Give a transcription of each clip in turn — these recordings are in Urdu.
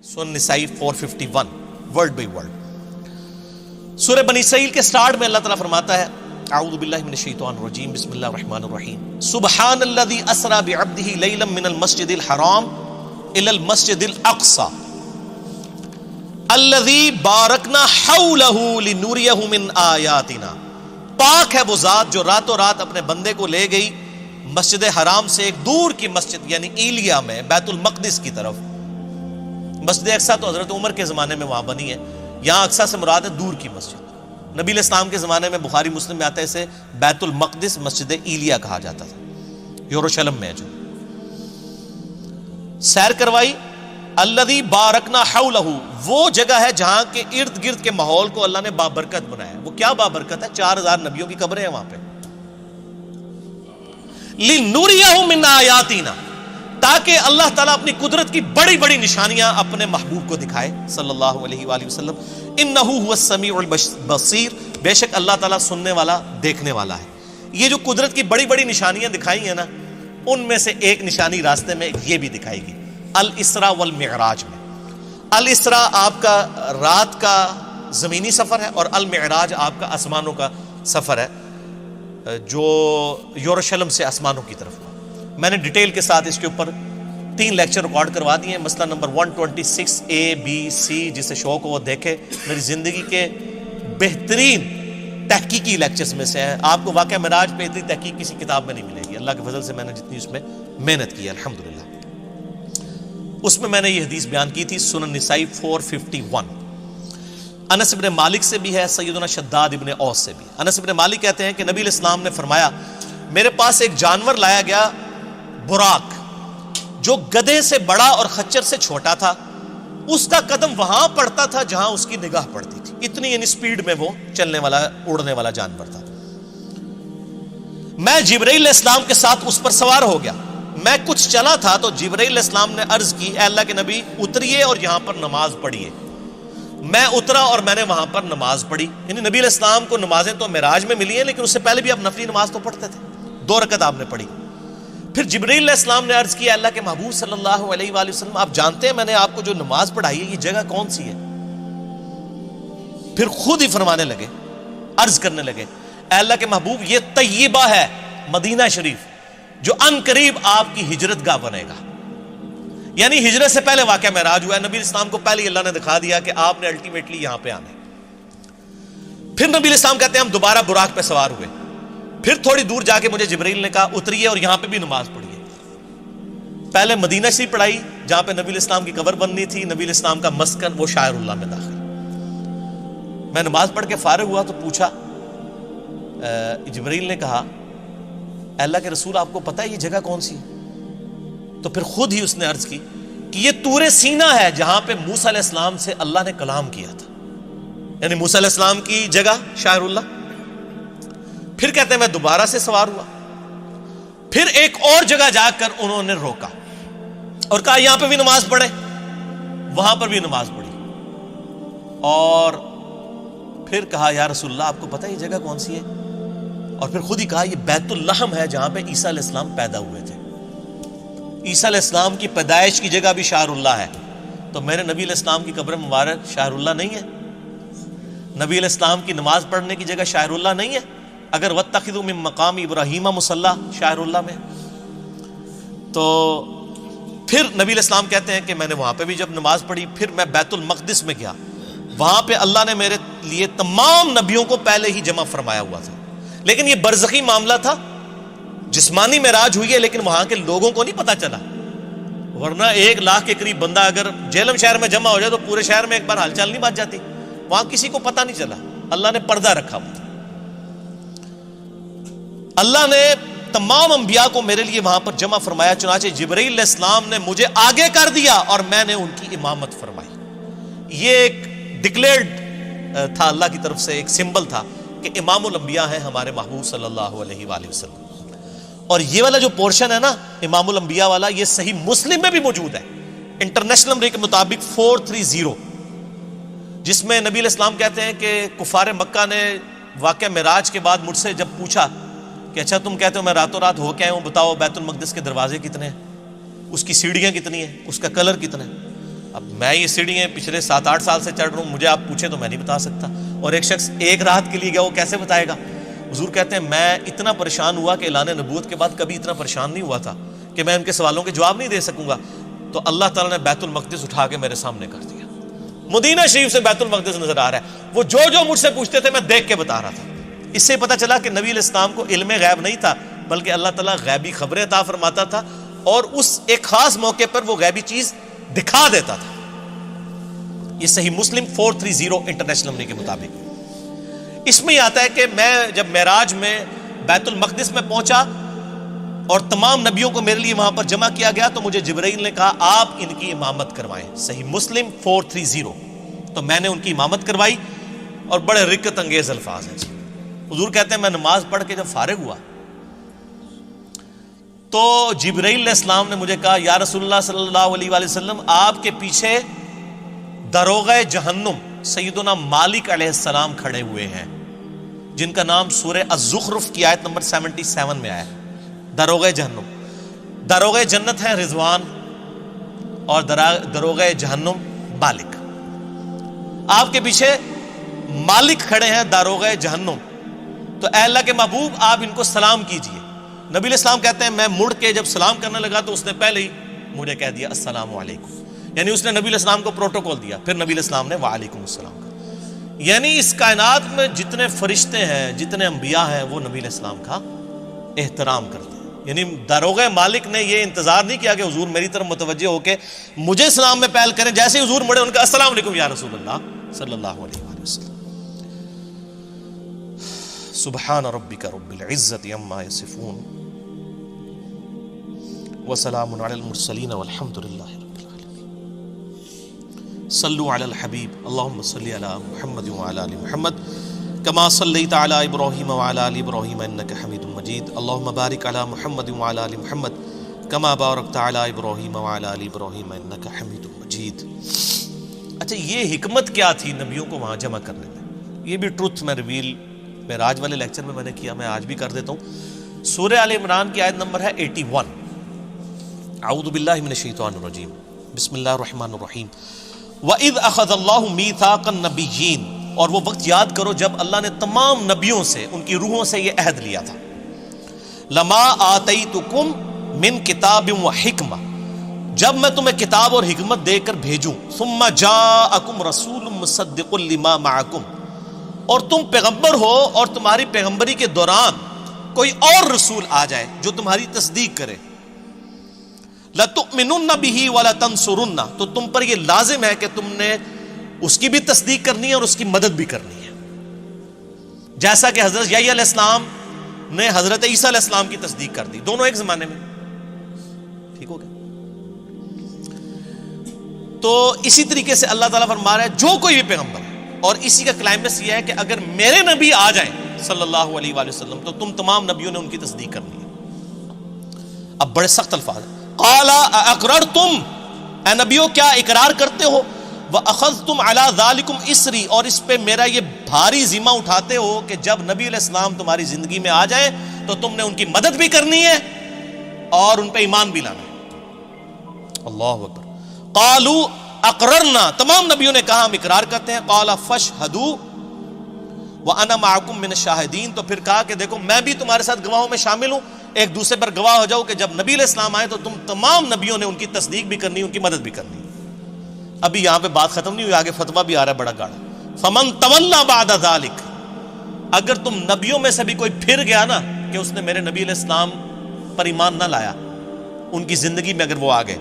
سورہ نسائی 451 ورڈ بائی ورڈ. سورہ بنی اسرائیل کے سٹارٹ میں اللہ تعالیٰ فرماتا ہے اعوذ باللہ من الشیطان الرجیم بسم اللہ الرحمن الرحیم سبحان الذی اسری بعبدہ لیلا من المسجد الحرام الی المسجد الاقصی الذی بارکنا حولہ لنریہ من آیاتنا. پاک ہے وہ ذات جو راتوں رات اپنے بندے کو لے گئی مسجد حرام سے ایک دور کی مسجد یعنی ایلیا میں بیت المقدس کی طرف. مسجد اقصی تو حضرت عمر کے زمانے میں وہاں بنی ہے, یہاں اقصی سے مراد ہے دور کی مسجد. نبی علیہ السلام کے زمانے میں بخاری مسلم میں آتا ہے اسے بیت المقدس مسجد ایلیا کہا جاتا تھا, یروشلم میں جو سیر کروائی. الذی بارکنا حولہ, وہ جگہ ہے جہاں کے ارد گرد کے ماحول کو اللہ نے بابرکت بنایا. وہ کیا بابرکت ہے؟ 4000 نبیوں کی قبریں ہیں وہاں پہ. لِنُرِيَهُ مِنْ آیَاتِنَا, تاکہ اللہ تعالیٰ اپنی قدرت کی بڑی بڑی نشانیاں اپنے محبوب کو دکھائے صلی اللہ علیہ وآلہ وسلم. اِنَّهُ هُوَ السَّمِيعُ الْبَصِيرُ, بے شک اللہ تعالیٰ سننے والا دیکھنے والا ہے. یہ جو قدرت کی بڑی بڑی نشانیاں دکھائی ہیں نا, ان میں سے ایک نشانی راستے میں یہ بھی دکھائی گی الاسراء والمعراج میں. الاسراء آپ کا رات کا زمینی سفر ہے اور المعراج آپ کا آسمانوں کا سفر ہے جو یروشلم سے آسمانوں کی طرف. میں نے ڈیٹیل کے ساتھ اس کے اوپر 3 لیکچر ریکارڈ کروا دیے ہیں. مسئلہ نمبر 126 A B C, جسے شوق ہو وہ دیکھے. میری زندگی کے بہترین تحقیقی لیکچرز میں سے ہیں. آپ کو واقعہ معراج پہ اتنی تحقیق کسی کتاب میں نہیں ملے گی. اللہ کے فضل سے میں نے جتنی اس میں محنت کی الحمدللہ. اس میں نے یہ حدیث بیان کی تھی سنن نسائی 451. انس بن مالک سے بھی ہے, سیدنا شداد ابن اوس سے بھی. انس بن مالک کہتے ہیں کہ نبی علیہ السلام نے فرمایا میرے پاس ایک جانور لایا گیا براق, جو گدھے سے بڑا اور خچر سے چھوٹا تھا. اس کا قدم وہاں پڑتا تھا جہاں اس کی نگاہ پڑتی تھی. اتنی یعنی سپیڈ میں وہ چلنے والا اڑنے والا جانور تھا. میں جبرائیل علیہ السلام کے ساتھ اس پر سوار ہو گیا. میں کچھ چلا تھا تو جبرائیل علیہ السلام نے عرض کی اے اللہ کے نبی اتریے اور یہاں پر نماز پڑھیے. میں اترا اور میں نے وہاں پر نماز پڑھی. یعنی نبی علیہ السلام کو نمازیں تو معراج میں ملی ہیں, لیکن اس سے پہلے بھی آپ نفلی نماز تو پڑھتے تھے. 2 رکعت آپ نے پڑھی. پھر جبرائیل علیہ السلام نے عرض کیا اللہ کے محبوب صلی اللہ علیہ وآلہ وسلم آپ جانتے ہیں میں نے آپ کو جو نماز پڑھائی ہے یہ جگہ کون سی ہے؟ پھر خود ہی فرمانے لگے, عرض کرنے لگے اے اللہ کے محبوب یہ طیبہ ہے, مدینہ شریف, جو ان قریب آپ کی ہجرت گاہ بنے گا. یعنی ہجرت سے پہلے واقعہ معراج ہوا ہے. نبی اسلام کو پہلے اللہ نے دکھا دیا کہ آپ نے الٹیمیٹلی یہاں پہ آنا ہے. پھر نبی اسلام کہتے ہیں ہم دوبارہ براق پہ سوار ہوئے. پھر تھوڑی دور جا کے مجھے جبرائیل نے کہا اتریے اور یہاں پہ بھی نماز پڑھیے. پہلے مدینہ شریف پڑھائی جہاں پہ نبی اسلام کی قبر بننی تھی. نبی اسلام کا مسکن وہ شاعر اللہ میں داخل. میں نماز پڑھ کے فارغ ہوا تو پوچھا, جبرائیل نے کہا اللہ کے رسول آپ کو پتہ ہے یہ جگہ کون سی ہے؟ تو پھر خود ہی اس نے عرض کی کہ یہ طور سینا ہے جہاں پہ موسیٰ علیہ السلام سے اللہ نے کلام کیا تھا. یعنی موسیٰ علیہ السلام کی جگہ شاعر اللہ. پھر کہتے ہیں میں دوبارہ سے سوار ہوا. پھر ایک اور جگہ جا کر انہوں نے روکا اور کہا یہاں پہ بھی نماز پڑھے. وہاں پر بھی نماز پڑھی اور پھر کہا یا رسول اللہ آپ کو پتہ ہے یہ جگہ کون سی ہے؟ اور پھر خود ہی کہا یہ بیت اللحم ہے جہاں پہ عیسیٰ علیہ السلام پیدا ہوئے تھے. عیسیٰ علیہ السلام کی پیدائش کی جگہ بھی شاعر اللہ ہے. تو میرے نبی علیہ السلام کی قبر مبارک شاعر اللہ نہیں ہے؟ نبی علیہ السلام کی نماز پڑھنے کی جگہ شاعر اللہ نہیں ہے؟ اگر واتخذوا من مقام ابراہیم مصلی شاعر اللہ میں. تو پھر نبی علیہ السلام کہتے ہیں کہ میں نے وہاں پہ بھی جب نماز پڑھی پھر میں بیت المقدس میں گیا. وہاں پہ اللہ نے میرے لیے تمام نبیوں کو پہلے ہی جمع فرمایا ہوا تھا. لیکن یہ برزخی معاملہ تھا, جسمانی معراج ہوئی ہے لیکن وہاں کے لوگوں کو نہیں پتا چلا. ورنہ 1 لاکھ کے قریب بندہ اگر جہلم شہر میں جمع ہو جائے تو پورے شہر میں ایک بار ہلچل نہیں مچ جاتی. وہاں کسی کو پتا نہیں چلا, اللہ نے پردہ رکھا ہوا. اللہ نے تمام انبیاء کو میرے لیے وہاں پر جمع فرمایا. چنانچہ جبرائیل علیہ السلام نے مجھے آگے کر دیا اور میں نے ان کی امامت فرمائی. یہ ایک ڈکلیئرڈ تھا اللہ کی طرف سے, ایک سمبل تھا کہ امام الانبیاء ہیں ہمارے محبوب صلی اللہ علیہ وآلہ وسلم. اور یہ والا جو پورشن ہے نا امام الانبیاء والا, یہ صحیح مسلم میں بھی موجود ہے انٹرنیشنل نمبر کے مطابق 430, جس میں نبی علیہ السلام کہتے ہیں کہ کفار مکہ نے واقعہ معراج کے بعد مجھ سے جب پوچھا کہ اچھا تم کہتے ہو میں راتوں رات ہو کے آیا ہوں, بتاؤ بیت المقدس کے دروازے کتنے ہیں, اس کی سیڑھیاں کتنی ہیں, اس کا کلر کتنا ہے؟ اب میں یہ سیڑھیاں پچھلے 7-8 سال سے چڑھ رہا ہوں، مجھے آپ پوچھیں تو میں نہیں بتا سکتا، اور ایک شخص ایک رات کے لیے گیا، وہ کیسے بتائے گا؟ حضور کہتے ہیں میں اتنا پریشان ہوا کہ اعلان نبوت کے بعد کبھی اتنا پریشان نہیں ہوا تھا کہ میں ان کے سوالوں کے جواب نہیں دے سکوں گا. تو اللہ تعالیٰ نے بیت المقدس اٹھا کے میرے سامنے کر دیا. مدینہ شریف سے بیت المقدس نظر آ رہا ہے. وہ جو مجھ سے پوچھتے تھے میں دیکھ کے بتا رہا تھا. اس سے پتہ چلا کہ نبی علیہ السلام کو علم غیب نہیں تھا، بلکہ اللہ تعالیٰ غیبی خبریں عطا فرماتا تھا، اور اس ایک خاص موقع پر وہ غیبی چیز دکھا دیتا تھا. یہ صحیح مسلم 430 انٹرنیشنل نمبر کے مطابق. اس میں یہ آتا ہے کہ میں جب معراج میں بیت المقدس میں پہنچا اور تمام نبیوں کو میرے لیے وہاں پر جمع کیا گیا، تو مجھے جبرائیل نے کہا آپ ان کی امامت کروائیں. صحیح مسلم 430. تو میں نے ان کی امامت کروائی، اور بڑے رکت انگیز الفاظ ہیں. حضور کہتے ہیں میں نماز پڑھ کے جب فارغ ہوا تو جبرائیل علیہ السلام نے مجھے کہا یا رسول اللہ صلی اللہ علیہ وآلہ وسلم، آپ کے پیچھے داروغہ جہنم سیدنا مالک علیہ السلام کھڑے ہوئے ہیں، جن کا نام سورہ الزخرف کی آیت نمبر 77 میں آیا ہے. داروغہ جہنم، داروغہ جنت ہیں رضوان، اور داروغہ جہنم مالک. آپ کے پیچھے مالک کھڑے ہیں داروغہ جہنم، تو اے اللہ کے محبوب آپ ان کو سلام کیجئے. نبی علیہ السلام کہتے ہیں میں مڑ کے جب سلام کرنے لگا تو اس نے پہلے ہی مجھے کہہ دیا السلام علیکم، یعنی اس نے نبی علیہ السلام کو پروٹوکول دیا. پھر نبی علیہ السلام نے وعلیکم السلام کہا. یعنی اس کائنات میں جتنے فرشتے ہیں، جتنے انبیاء ہیں، وہ نبی علیہ السلام کا احترام کرتے ہیں. یعنی داروغہ مالک نے یہ انتظار نہیں کیا کہ حضور میری طرف متوجہ ہو کے مجھے سلام میں پہل کریں. جیسے حضور مڑے ان کا السلام علیکم یا رسول اللہ صلی اللہ علیہ وآلہ وسلم. سبحان ربک رب العزت عما یصفون وسلام علی المرسلین والحمد للہ رب العالمین. صلوا علی الحبیب اللہم صلی علی محمد وعلی آل محمد کما صلیت علی ابراہیم وعلی آل ابراہیم انک حمید مجید. اللہم بارک علی محمد وعلی آل محمد کما بارکت علی ابراہیم وعلی آل ابراہیم انک حمید مجید. اچھا، یہ حکمت کیا تھی نبیوں کو وہاں جمع کرنے میں؟ یہ بھی ٹروتھ میں ریویل معراج والے لیکچر میں نے کیا، میں آج بھی کر دیتا ہوں. سورہ آل عمران کی آیت نمبر ہے 81. اعوذ باللہ من الشیطان الرجیم، بسم اللہ الرحمن الرحیم. وَإِذْ أَخَذَ اللَّهُ مِيثَاقَ النَّبِيِّينَ، اور وہ وقت یاد کرو جب اللہ نے تمام نبیوں سے، ان کی روحوں سے یہ عہد لیا تھا. لَمَا آتَيْتُكُم مِّن كِتَابٍ وَحِكْمَةٍ، جب میں تمہیں کتاب اور حکمت دے کر بھیجوں. ثُمَّ جَاءَكُمْ رَسُولٌ مُصَدِّقٌ لِمَا مَعَكُمْ، اور تم پیغمبر ہو اور تمہاری پیغمبری کے دوران کوئی اور رسول آ جائے جو تمہاری تصدیق کرے. لَتُؤْمِنُنَّ بِهِ وَلَتَنْصُرُنَّ، تو تم پر یہ لازم ہے کہ تم نے اس کی بھی تصدیق کرنی ہے اور اس کی مدد بھی کرنی ہے. جیسا کہ حضرت یحییٰ علیہ السلام نے حضرت عیسیٰ علیہ السلام کی تصدیق کر دی، دونوں ایک زمانے میں. ٹھیک ہو گیا؟ تو اسی طریقے سے اللہ تعالیٰ فرما رہا ہے جو کوئی بھی پیغمبر ہے، اور اسی کا کلائمیکس یہ ہے کہ اگر میرے نبی آ جائیں صلی اللہ علیہ وآلہ وسلم تو تم تمام نبیوں نے ان کی تصدیق کرنی ہے. اب بڑے سخت الفاظ ہیں. قال اقررتم، اے نبیوں کیا اقرار کرتے ہو؟ واخذتم علی ذالکم اسری، اور اس پہ میرا یہ بھاری ذمہ اٹھاتے ہو کہ جب نبی علیہ السلام تمہاری زندگی میں آ جائیں تو تم نے ان کی مدد بھی کرنی ہے اور ان پہ ایمان بھی لانا ہے. اللہ اکبر. قالوا اقررنا، تمام نبیوں نے کہا ہم اقرار کرتے ہیں. قال فاشهدوا وانا معكم من الشاهدين، تو پھر کہا کہ دیکھو میں بھی تمہارے ساتھ گواہوں میں شامل ہوں، ایک دوسرے پر گواہ ہو جاؤ کہ جب نبی علیہ السلام آئے تو تم تمام نبیوں نے ان کی تصدیق بھی کرنی، ان کی مدد بھی کرنی. ابھی یہاں پہ بات ختم نہیں ہوئی، آگے فتویٰ بھی آ رہا ہے بڑا گاڑا. فمن تولى بعد ذلك، اگر تم نبیوں میں سے بھی کوئی پھر گیا نا کہ اس نے میرے نبی علیہ السلام پر ایمان نہ لایا، ان کی زندگی میں اگر وہ آ گئے،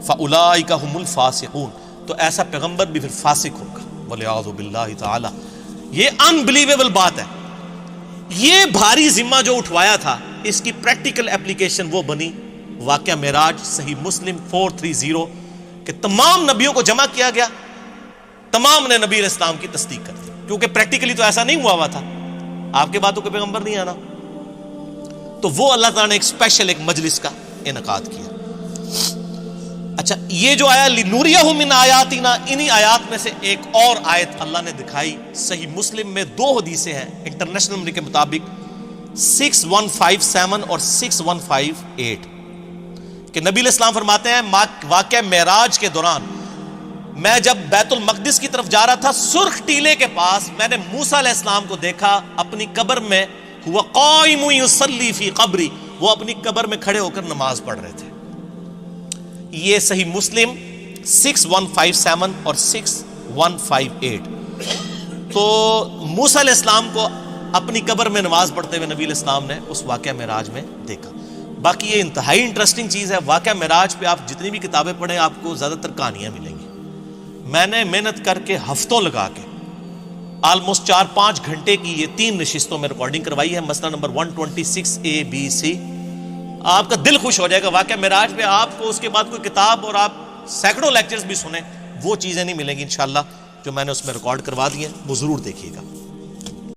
فاولئک هم الفاسقون، تو ایسا پیغمبر بھی پھر فاسق ہوگا. والعیاذ باللہ تعالی. یہ انبلیویبل بات ہے. یہ بھاری ذمہ جو اٹھوایا تھا، اس کی پریکٹیکل اپلیکیشن وہ بنی واقعہ معراج. صحیح مسلم 430 کہ تمام نبیوں کو جمع کیا گیا، تمام نے نبی علیہ السلام کی تصدیق کر دی، کیونکہ پریکٹیکلی تو ایسا نہیں ہوا تھا، آپ کے بعد تو کوئی پیغمبر نہیں آنا. تو وہ اللہ تعالیٰ نے ایک اسپیشل ایک مجلس کا انعقاد کیا. اچھا، یہ جو آیا لنوریہ من آیاتنا، انہی آیات میں سے ایک اور آیت اللہ نے دکھائی. صحیح مسلم میں 2 حدیثیں ہیں انٹرنیشنل نمبر کے مطابق 6157 اور 6158 کہ نبی علیہ السلام فرماتے ہیں واقعہ معراج کے دوران میں جب بیت المقدس کی طرف جا رہا تھا، سرخ ٹیلے کے پاس میں نے موسیٰ علیہ السلام کو دیکھا اپنی قبر میں، ہوا قائم یصلی فی قبری، وہ اپنی قبر میں کھڑے ہو کر نماز پڑھ رہے تھے۔ یہ صحیح مسلم 6157 اور 6158۔ تو موسیٰ علیہ السلام کو اپنی قبر میں نماز پڑھتے ہوئے نبی علیہ السلام نے اس واقعہ معراج میں دیکھا۔ باقی یہ انتہائی انٹرسٹنگ چیز ہے، واقعہ معراج پہ آپ جتنی بھی کتابیں پڑھیں آپ کو زیادہ تر کہانیاں ملیں گی۔ میں نے محنت کر کے ہفتوں لگا کے آلموسٹ 4-5 گھنٹے کی یہ 3 نشستوں میں ریکارڈنگ کروائی ہے، مسئلہ نمبر 126 ABC۔ آپ کا دل خوش ہو جائے گا۔ واقعہ معراج پہ آپ کو اس کے بعد کوئی کتاب اور آپ سینکڑوں لیکچرز بھی سنیں، وہ چیزیں نہیں ملیں گی انشاءاللہ جو میں نے اس میں ریکارڈ کروا دی ہیں، وہ ضرور دیکھیے گا۔